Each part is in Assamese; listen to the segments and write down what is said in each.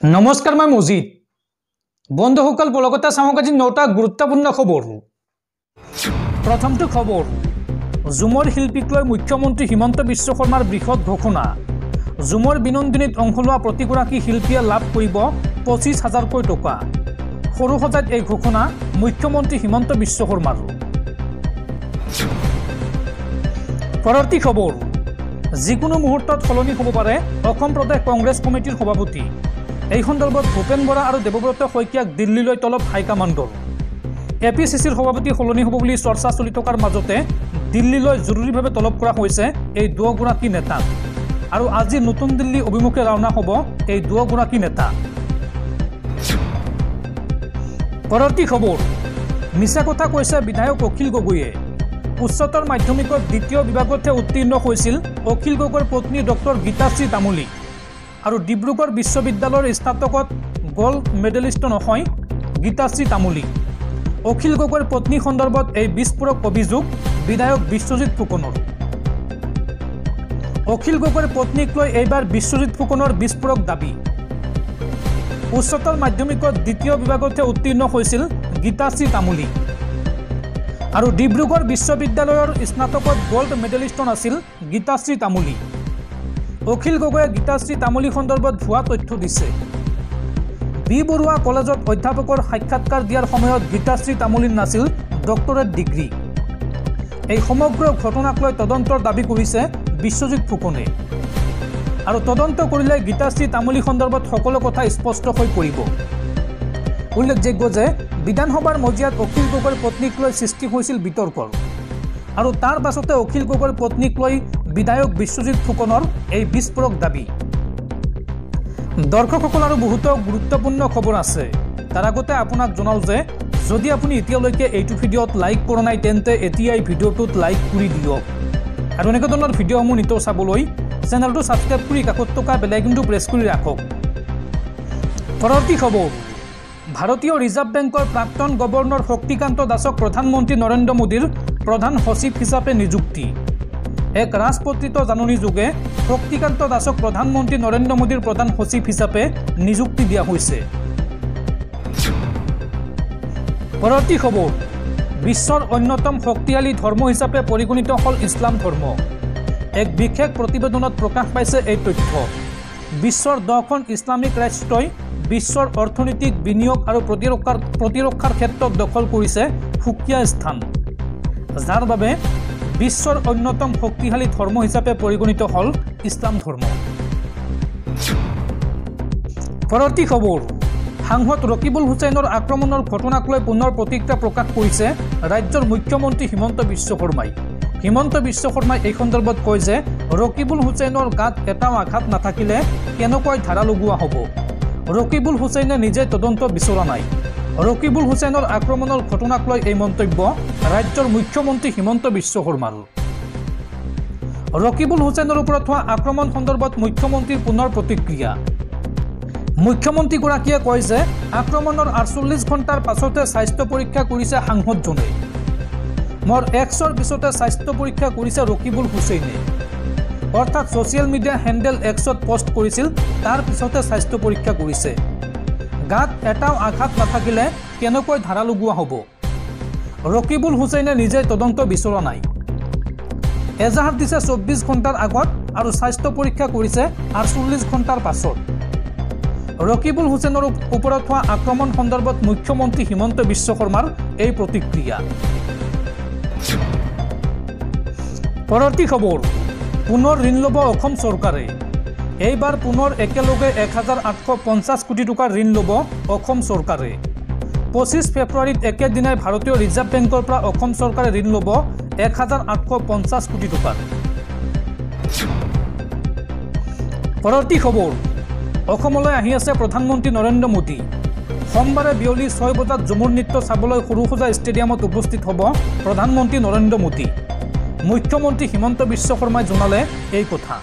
নমস্কাৰ মই মজিদ বন্ধুসকল বলগতা চাওক আজি 9টা গুৰুত্বপূৰ্ণ খবৰ প্ৰথমটো খবৰ জুমৰ শিল্পীক লৈ মুখ্যমন্ত্ৰী হিমন্ত বিশ্ব শৰ্মাৰ বৃহৎ ঘোষণা জুমৰ বিনন্দিনীত অংশ লোৱা প্ৰতিগৰাকী শিল্পীয়ে লাভ কৰিব 25,000 কোটি টকা সৰু সজাত এই ঘোষণা মুখ্যমন্ত্ৰী হিমন্ত বিশ্ব শৰ্মাৰ পৰৱৰ্তী খবৰ যিকোনো মুহূৰ্তত সলনি হ'ব পাৰে অসম প্ৰদেশ কংগ্ৰেছ কমিটিৰ সভাপতি এই সন্দৰ্ভত ভূপেন বৰা আৰু দেৱব্ৰত শইকীয়াক দিল্লীলৈ তলব হাইকমাণ্ডৰ এপিচিচিৰ সভাপতি সলনি হ'ব বুলি চৰ্চা চলি থকাৰ মাজতে দিল্লীলৈ জৰুৰীভাৱে তলব কৰা হৈছে এই দুগৰাকী নেতা আৰু আজি নতুন দিল্লী অভিমুখে ৰাওনা হ'ব এই দুগৰাকী নেতা পৰৱৰ্তী খবৰ মিছা কথা কৈছে বিধায়ক অখিল গগৈয়ে উচ্চতৰ মাধ্যমিকত দ্বিতীয় বিভাগতে উত্তীৰ্ণ হৈছিল অখিল গগৈৰ পত্নী ডক্টৰ গীতাশ্ৰী তামুলী আৰু ডিব্ৰুগড় বিশ্ববিদ্যালয়ৰ স্নাতকত গোল্ড মেডেলিষ্ট নহয় গীতাশ্ৰী তামুলী অখিল গগৈৰ পত্নী সন্দৰ্ভত এই বিস্ফোৰক অভিযোগ বিধায়ক বিশ্বজিৎ ফুকনৰ অখিল গগৈৰ পত্নীক লৈ এইবাৰ বিশ্বজিৎ ফুকনৰ বিস্ফোৰক দাবী উচ্চতৰ মাধ্যমিকত দ্বিতীয় বিভাগতে উত্তীৰ্ণ হৈছিল গীতাশ্ৰী তামুলী আৰু ডিব্ৰুগড় বিশ্ববিদ্যালয়ৰ স্নাতকত গোল্ড মেডেলিষ্ট আছিল গীতাশ্ৰী তামুলী অখিল গগৈয়ে গীতাশ্ৰী তামুলী সন্দৰ্ভত ভুৱা তথ্য দিছে বি বৰুৱা কলেজত অধ্যাপকৰ সাক্ষাৎকাৰ দিয়াৰ সময়ত গীতাশ্ৰী তামুলীৰ নাছিল ডক্টৰেট ডিগ্ৰী এই সমগ্ৰ ঘটনাক লৈ তদন্তৰ দাবী কৰিছে বিশ্বজিৎ ফুকনে আৰু তদন্ত কৰিলে গীতাশ্ৰী তামুলী সন্দৰ্ভত সকলো কথা স্পষ্ট হৈ পৰিব উল্লেখযোগ্য যে বিধানসভাৰ মজিয়াত অখিল গগৈৰ পত্নীক লৈ সৃষ্টি হৈছিল বিতৰ্কৰ আৰু তাৰ পাছতে অখিল গগৈৰ পত্নীক লৈ বিধায়ক বিশ্বজিৎ ফুকনৰ এই বিস্ফোৰক দাবী দৰ্শকসকল আৰু বহুতো গুৰুত্বপূৰ্ণ খবৰ আছে তাৰ আগতে আপোনাক জনাও যে যদি আপুনি এতিয়ালৈকে এইটো ভিডিঅ'ত লাইক কৰা নাই তেন্তে এতিয়াই ভিডিঅ'টোত লাইক কৰি দিয়ক আৰু এনেকুৱা ধৰণৰ ভিডিঅ'সমূহ নিতৌ চাবলৈ চেনেলটো ছাবস্ক্ৰাইব কৰি কাষত থকা বেল আইকনটো প্ৰেছ কৰি ৰাখক পৰৱৰ্তী খবৰ ভাৰতীয় ৰিজাৰ্ভ বেংকৰ প্ৰাক্তন গভৰ্ণৰ শক্তিকান্ত দাসক প্ৰধানমন্ত্ৰী নৰেন্দ্ৰ মোদীৰ প্ৰধান সচিব হিচাপে নিযুক্তি এক ৰাজপত্ৰিত জাননী যোগে শক্তিকান্ত দাসক প্ৰধানমন্ত্ৰী নৰেন্দ্ৰ মোদীৰ প্ৰধান সচিব হিচাপে নিযুক্তি দিয়া হৈছে পৰৱৰ্তী খবৰ বিশ্বৰ অন্যতম শক্তিশালী ধৰ্ম হিচাপে পৰিগণিত হ'ল ইছলাম ধৰ্ম এক বিশেষ প্ৰতিবেদনত প্ৰকাশ পাইছে এই তথ্য বিশ্বৰ 10খন ইছলামিক ৰাষ্ট্ৰই বিশ্বৰ অৰ্থনৈতিক বিনিয়োগ আৰু প্ৰতিৰক্ষাৰ ক্ষেত্ৰত দখল কৰিছে সুকীয়া স্থান যাৰ বাবে বিশ্বৰ অন্যতম শক্তিশালী ধৰ্ম হিচাপে পৰিগণিত হ'ল ইছলাম ধৰ্ম পৰৱৰ্তী খবৰ সাংসদ ৰকিবুল হুছেইনৰ আক্ৰমণৰ ঘটনাক লৈ পুনৰ প্ৰতিক্ৰিয়া প্ৰকাশ কৰিছে ৰাজ্যৰ মুখ্যমন্ত্ৰী হিমন্ত বিশ্ব শৰ্মাই হিমন্ত বিশ্ব শৰ্মাই এই সন্দৰ্ভত কয় যে ৰকিবুল হুছেইনৰ গাত এটাও আঘাত নাথাকিলে কেনেকৈ ধাৰা লগোৱা হ'ব ৰকিবুল হুছেইনে নিজে তদন্ত বিচৰা নাই ৰকিবুল হুছেইনৰ আক্ৰমণৰ ঘটনাক লৈ এই মন্তব্য ৰাজ্যৰ মুখ্যমন্ত্ৰী হিমন্ত বিশ্ব শৰ্মাৰ ৰকিবুল হুছেইনৰ ওপৰত হোৱা আক্ৰমণ সন্দৰ্ভত মুখ্যমন্ত্ৰীৰ পুনৰ প্ৰতিক্ৰিয়া মুখ্যমন্ত্ৰীগৰাকীয়ে কয় যে আক্ৰমণৰ 48 ঘণ্টাৰ পাছতে স্বাস্থ্য পৰীক্ষা কৰিছে সাংসদজনে মোৰ এক্সৰ পিছতে স্বাস্থ্য পৰীক্ষা কৰিছে ৰকিবুল হুছেইনে অৰ্থাৎ ছ'চিয়েল মিডিয়া হেণ্ডেল এক্সত পোষ্ট কৰিছিল তাৰ পিছতে স্বাস্থ্য পৰীক্ষা কৰিছে গাত এটাও আঘাত নাথাকিলে কেনেকৈ ধাৰা লগোৱা হ'ব ৰকিবুল হুছেইনে নিজে তদন্ত বিচৰা নাই এজাহাৰ দিছে 24 ঘণ্টাৰ আগত আৰু স্বাস্থ্য পৰীক্ষা কৰিছে 48 ঘণ্টাৰ পাছত ৰকিবুল হুছেইনৰ ওপৰত হোৱা আক্ৰমণ সন্দৰ্ভত মুখ্যমন্ত্ৰী হিমন্ত বিশ্ব শৰ্মাৰ এই প্ৰতিক্ৰিয়া পৰৱৰ্তী খবৰ পুনৰ ঋণ ল'ব অসম চৰকাৰে এইবাৰ পুনৰ একেলগে 1,850 কোটি টকাৰ ঋণ ল'ব অসম চৰকাৰে 25 ফেব্ৰুৱাৰীত একেদিনাই ভাৰতীয় ৰিজাৰ্ভ বেংকৰ পৰা অসম চৰকাৰে ঋণ ল'ব 1,850 কোটি টকাৰ পৰৱৰ্তী খবৰ অসমলৈ আহি আছে প্ৰধানমন্ত্ৰী নৰেন্দ্ৰ মোদী সোমবাৰে বিয়লি 6 বজাত ঝুমুৰ নৃত্য চাবলৈ সৰুসজা ষ্টেডিয়ামত উপস্থিত হ'ব প্ৰধানমন্ত্ৰী নৰেন্দ্ৰ মোদী মুখ্যমন্ত্ৰী হিমন্ত বিশ্ব শৰ্মাই জনালে এই কথা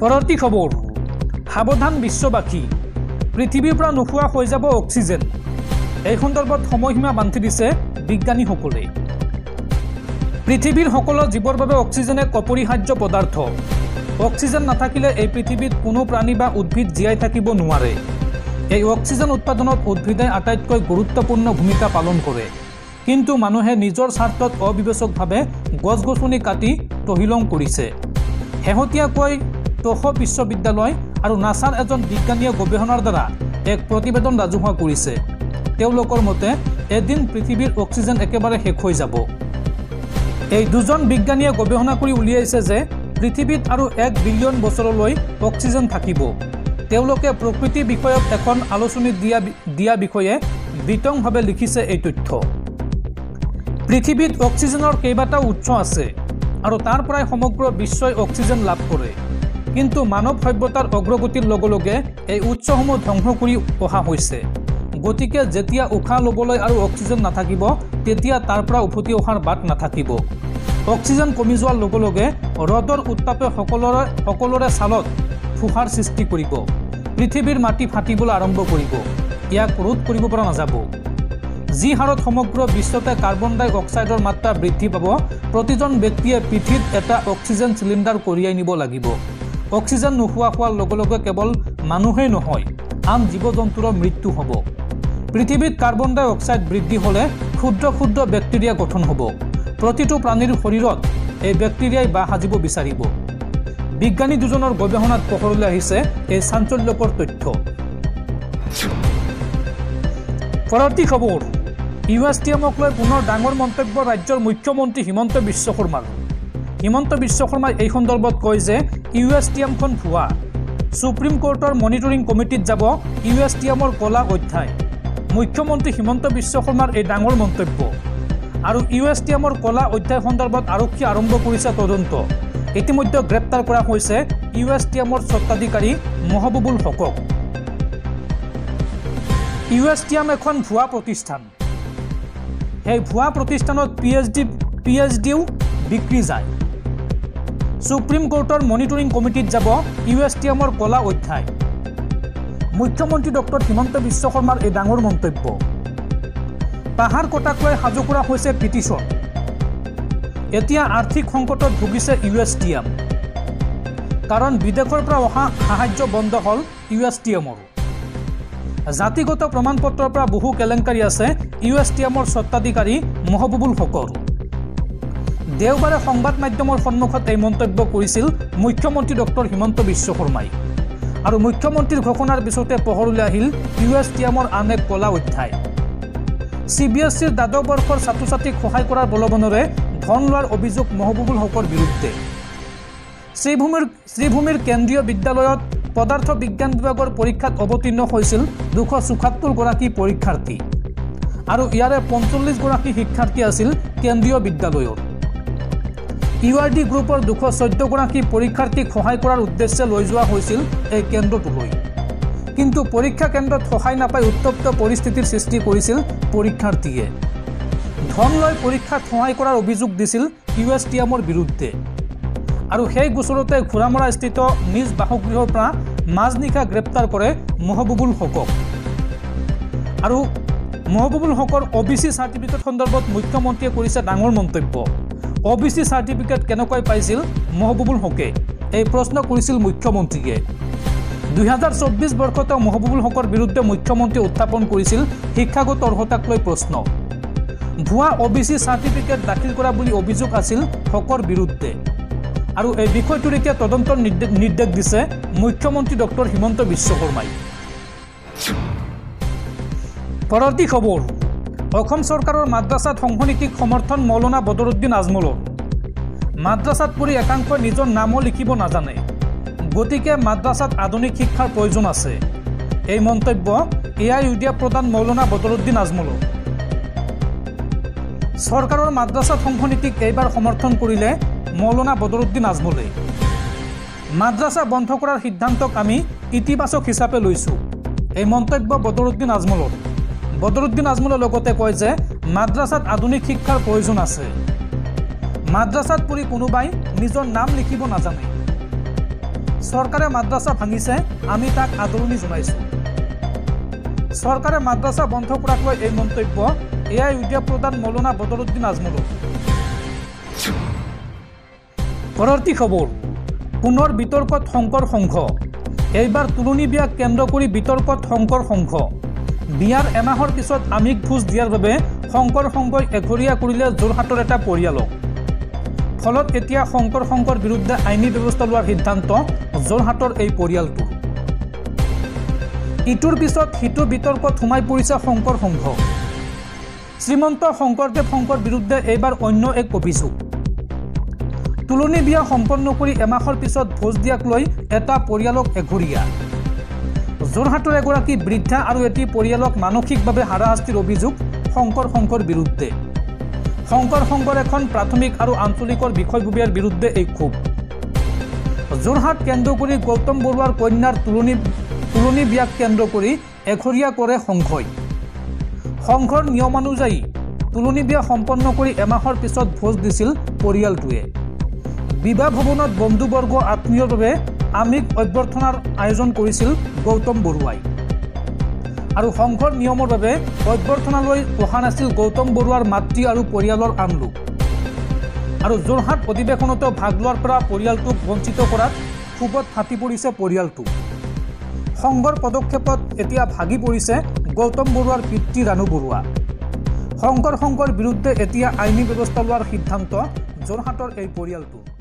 পৰৱৰ্তী খবৰ সাৱধান বিশ্ববাসী পৃথিৱীৰ পৰা নোহোৱা হৈ যাব অক্সিজেন এই সন্দৰ্ভত সময়সীমা বান্ধি দিছে বিজ্ঞানীসকলে পৃথিৱীৰ সকলো জীৱৰ বাবে অক্সিজেন এক অপৰিহাৰ্য পদাৰ্থ অক্সিজেন নাথাকিলে এই পৃথিৱীত কোনো প্ৰাণী বা উদ্ভিদ জীয়াই থাকিব নোৱাৰে। এই অক্সিজেন উৎপাদনত উদ্ভিদে আটাইতকৈ গুৰুত্বপূৰ্ণ ভূমিকা পালন কৰে। কিন্তু মানুহে নিজৰ স্বাৰ্থত অবিবেচকভাৱে গছ-গছনি কাটি তহিলং কৰিছে। শেহতীয়াকৈ তোহো বিশ্ববিদ্যালয় আৰু নাছাৰ এজন বিজ্ঞানীয়ে গৱেষণাৰ দ্বাৰা এক প্ৰতিবেদন ৰাজহুৱা কৰিছে। তেওঁলোকৰ মতে এদিন পৃথিৱীৰ অক্সিজেন একেবাৰে শেষ হৈ যাব। এই দুজন বিজ্ঞানীয়ে গৱেষণা কৰি উলিয়াইছে যে পৃথিৱীত আৰু 1 বিলিয়ন বছৰলৈ অক্সিজেন থাকিব। তেওঁলোকে প্ৰকৃতি বিষয়ক এখন আলোচনী দিয়া বিষয়ে বিতংভাৱে লিখিছে এই তথ্য। পৃথিৱীত অক্সিজেনৰ কেইবাটাও উৎস আছে আৰু তাৰ পৰাই সমগ্ৰ বিশ্বই অক্সিজেন লাভ কৰে। কিন্তু মানৱ সভ্যতাৰ অগ্ৰগতিৰ লগে লগে এই উৎসসমূহ ধ্বংস কৰি অহা হৈছে। গতিকে যেতিয়া উশাহ ল'বলৈ আৰু অক্সিজেন নাথাকিব তেতিয়া তাৰ পৰা উভতি অহাৰ বাট নাথাকিব। অক্সিজেন কমি যোৱাৰ লগে লগে ৰ'দৰ উত্তাপে সকলোৰে ছালত ফুহাৰ সৃষ্টি কৰিব। পৃথিৱীৰ মাটি ফাটিবলৈ আৰম্ভ কৰিব। ইয়াক ৰোধ কৰিব পৰা নাযাব। যি হাৰত সমগ্ৰ বিশ্বতে কাৰ্বন ডাই অক্সাইডৰ মাত্ৰা বৃদ্ধি পাব, প্ৰতিজন ব্যক্তিয়ে পিঠিত এটা অক্সিজেন চিলিণ্ডাৰ কঢ়িয়াই নিব লাগিব। অক্সিজেন নোহোৱা হোৱাৰ লগে লগে কেৱল মানুহেই নহয়, আন জীৱ জন্তুৰো মৃত্যু হ'ব। পৃথিৱীত কাৰ্বন ডাই অক্সাইড বৃদ্ধি হ'লে ক্ষুদ্ৰ ক্ষুদ্ৰ বেক্টেৰিয়া গঠন হ'ব। প্ৰতিটো প্ৰাণীৰ শৰীৰত এই বেক্টেৰিয়াই বাহ সাজিব বিচাৰিব। বিজ্ঞানী দুজনৰ গৱেষণাত পোহৰলৈ আহিছে এই চাঞ্চল্যকৰ তথ্য। পৰৱৰ্তী খবৰ, USTMক লৈ পুনৰ ডাঙৰ মন্তব্য ৰাজ্যৰ মুখ্যমন্ত্ৰী হিমন্ত বিশ্ব শৰ্মাৰ। হিমন্ত বিশ্ব শৰ্মাই এই সন্দৰ্ভত কয় যে USTMখন ভুৱা। সুপ্ৰিম কোৰ্টৰ মনিটৰিং কমিটিত যাব USTMৰ কলা অধ্যায়। মুখ্যমন্ত্ৰী হিমন্ত বিশ্ব শৰ্মাৰ এই ডাঙৰ মন্তব্য। আৰু USTMৰ কলা অধ্যায় সন্দৰ্ভত আৰক্ষী আৰম্ভ কৰিছে তদন্ত। ইতিমধ্যে গ্ৰেপ্তাৰ কৰা হৈছে USTMৰ স্বত্বাধিকাৰী মহবুবুল হকক। USTM এখন ভুৱা প্ৰতিষ্ঠান। সেই ভুৱা প্ৰতিষ্ঠানত PhDও বিক্ৰী যায়। সুপ্ৰিম কোৰ্টৰ মনিটৰিং কমিটিত যাব USTMৰ কলা অধ্যায়। মুখ্যমন্ত্ৰী ডক্টৰ হিমন্ত বিশ্ব শৰ্মাৰ এই ডাঙৰ মন্তব্য। পাহাৰ কটাক লৈ সাজু কৰা হৈছে পিটিশ্যন। এতিয়া আৰ্থিক সংকটত ভুগিছে USTM। কাৰণ বিদেশৰ পৰা অহা সাহায্য বন্ধ হ'ল USTMৰ। জাতিগত প্ৰমাণপত্ৰৰ পৰা বহু কেলেংকাৰী আছে USTMৰ স্বত্বাধিকাৰী মহবুবুল হকৰ। দেওবাৰে সংবাদ মাধ্যমৰ সন্মুখত এই মন্তব্য কৰিছিল মুখ্যমন্ত্ৰী ডক্টৰ হিমন্ত বিশ্ব শৰ্মাই। আৰু মুখ্যমন্ত্ৰীৰ ঘোষণাৰ পিছতে পোহৰলৈ আহিল USTMৰ আন এক কলা অধ্যায়। CBSEৰ দ্বাদশ বৰ্ষৰ ছাত্ৰ ছাত্ৰীক সহায় কৰাৰ প্ৰলোভনেৰে ধন লোৱাৰ অভিযোগ মহবুবুল হকৰ বিৰুদ্ধে। শ্ৰীভূমিৰ কেন্দ্ৰীয় বিদ্যালয়ত পদাৰ্থ বিজ্ঞান বিভাগৰ পৰীক্ষাত অৱতীৰ্ণ হৈছিল 274 গৰাকী পৰীক্ষাৰ্থী। আৰু ইয়াৰে 45 গৰাকী শিক্ষাৰ্থী আছিল কেন্দ্ৰীয় বিদ্যালয়ৰ। URD গ্ৰুপৰ 214 গৰাকী পৰীক্ষাৰ্থীক সহায় কৰাৰ উদ্দেশ্যে লৈ যোৱা হৈছিল এই কেন্দ্ৰটোলৈ। কিন্তু পৰীক্ষা কেন্দ্ৰত সহায় নাপাই উত্তপ্ত পৰিস্থিতিৰ সৃষ্টি কৰিছিল পৰীক্ষাৰ্থীয়ে। ধন লৈ পৰীক্ষাত সহায় কৰাৰ অভিযোগ দিছিল USTMৰ বিৰুদ্ধে। আৰু সেই গোচৰতে ঘোঁৰামৰাস্থিত নিজ বাসগৃহৰ পৰা মাজনিশা গ্ৰেপ্তাৰ কৰে মহবুবুল হকক। আৰু মহবুবুল হকৰ OBC চাৰ্টিফিকেট সন্দৰ্ভত মুখ্যমন্ত্ৰীয়ে কৰিছে ডাঙৰ মন্তব্য। OBC চাৰ্টিফিকেট কেনেকৈ পাইছিল মহবুবুল হকে, এই প্ৰশ্ন কৰিছিল মুখ্যমন্ত্ৰীয়ে। 2024 বৰ্ষত মহবুবুল হকৰ বিৰুদ্ধে মুখ্যমন্ত্ৰীয়ে উত্থাপন কৰিছিল শিক্ষাগত অৰ্হতাক লৈ প্ৰশ্ন। ভুৱা OBC চাৰ্টিফিকেট দাখিল কৰা বুলি অভিযোগ আছিল হকৰ বিৰুদ্ধে। আৰু এই বিষয়টোৰ এতিয়া তদন্তৰ নিৰ্দেশ দিছে মুখ্যমন্ত্ৰী ডক্টৰ হিমন্ত বিশ্ব শৰ্মাই। পৰৱৰ্তী খবৰ, অসম চৰকাৰৰ মাদ্ৰাছাত সংঘনীতিক সমৰ্থন মৌলানা বদৰুদ্দিন আজমলৰ। মাদ্ৰাছাত পঢ়ি একাংশই নিজৰ নামো লিখিব নাজানে। গতিকে মাদ্ৰাছাত আধুনিক শিক্ষাৰ প্ৰয়োজন আছে। এই মন্তব্য AIUDF প্ৰধান মৌলানা বদৰুদ্দিন আজমলৰ। চৰকাৰৰ মাদ্ৰাছাত সংঘনীতিক এইবাৰ সমৰ্থন কৰিলে মৌলানা বদৰুদ্দিন আজমলে। মাদ্ৰাছা বন্ধ কৰাৰ সিদ্ধান্তক আমি ইতিবাচক হিচাপে লৈছোঁ, এই মন্তব্য বদৰুদ্দিন আজমলৰ। বদৰুদ্দিন আজমলে লগতে কয় যে মাদ্ৰাছাত আধুনিক শিক্ষাৰ প্ৰয়োজন আছে। মাদ্ৰাছাত পঢ়ি কোনোবাই নিজৰ নাম লিখিব নাজানে। চৰকাৰে মাদ্ৰাছা ভাঙিছে, আমি তাক আদৰণি জনাইছোঁ। চৰকাৰে মাদ্ৰাছা বন্ধ কৰাক লৈ এই মন্তব্য AIUDF প্ৰধান মৌলানা বদৰুদ্দিন আজমলৰ। পৰৱৰ্তী খবৰ, পুনৰ বিতৰ্কত শংকৰ সংঘ এইবাৰ তুলনি বিয়াক কেন্দ্ৰ কৰি বিতৰ্কত শংকৰ সংঘ বিয়াৰ এমাহৰ পিছত আমিষ ভোজ দিয়াৰ বাবে শংকৰ সংঘই এঘৰীয়া কৰিলে যোৰহাটৰ এটা পৰিয়ালক ফলত এতিয়া শংকৰ সংঘৰ বিৰুদ্ধে আইনী ব্যৱস্থা লোৱাৰ সিদ্ধান্ত যোৰহাটৰ এই পৰিয়ালটোৰ ইটোৰ পিছত সিটো বিতৰ্কত সোমাই পৰিছে শংকৰ সংঘ শ্ৰীমন্ত শংকৰদেৱ শংকৰ বিৰুদ্ধে এইবাৰ অন্য এক অভিযোগ তুলনি বিয়া সম্পন্ন কৰি এমাহৰ পিছত ভোজ দিয়াক লৈ এটা পৰিয়ালক এঘৰীয়া যোৰহাটৰ এগৰাকী বৃদ্ধা আৰু এটি পৰিয়ালক মানসিকভাৱে হাৰাশাস্তিৰ অভিযোগ শংকৰ সংঘৰ বিৰুদ্ধে শংকৰ সংঘৰ এখন প্ৰাথমিক আৰু আঞ্চলিকৰ বিষয়ববীয়াৰ বিৰুদ্ধে এই ক্ষোভ যোৰহাট কেন্দ্ৰ কৰি গৌতম বৰুৱাৰ কন্যাৰ তুলনি বিয়াক কেন্দ্ৰ কৰি এঘৰীয়া কৰে সংঘই সংঘৰ নিয়মানুযায়ী তুলনি বিয়া সম্পন্ন কৰি এমাহৰ পিছত ভোজ দিছিল পৰিয়ালটোৱে বিবাহ ভৱনত বন্ধুবৰ্গ আত্মীয়ৰ বাবে আমিষ অভ্যৰ্থনাৰ আয়োজন কৰিছিল গৌতম বৰুৱাই আৰু সংঘৰ নিয়মৰ বাবে অভ্যৰ্থনালৈ অহা নাছিল গৌতম বৰুৱাৰ মাতৃ আৰু পৰিয়ালৰ আন লোক আৰু যোৰহাট অধিৱেশনতো ভাগ লোৱাৰ পৰা পৰিয়ালটোক বঞ্চিত কৰাত ক্ষোভত ফাটি পৰিছে পৰিয়ালটো সংঘৰ পদক্ষেপত এতিয়া ভাগি পৰিছে গৌতম বৰুৱাৰ পিতৃ ৰাণু বৰুৱা শংকৰ সংঘৰ বিৰুদ্ধে এতিয়া আইনী ব্যৱস্থা লোৱাৰ সিদ্ধান্ত যোৰহাটৰ এই পৰিয়ালটো